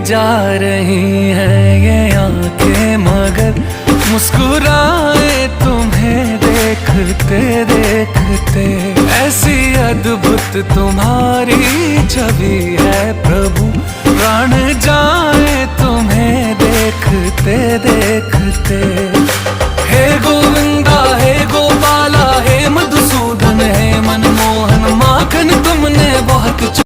जा रही हैं ये आंखें, मगर मुस्कुराए तुम्हें देखते देखते। ऐसी अद्भुत तुम्हारी छवि है प्रभु, प्राण जाए तुम्हें देखते देखते।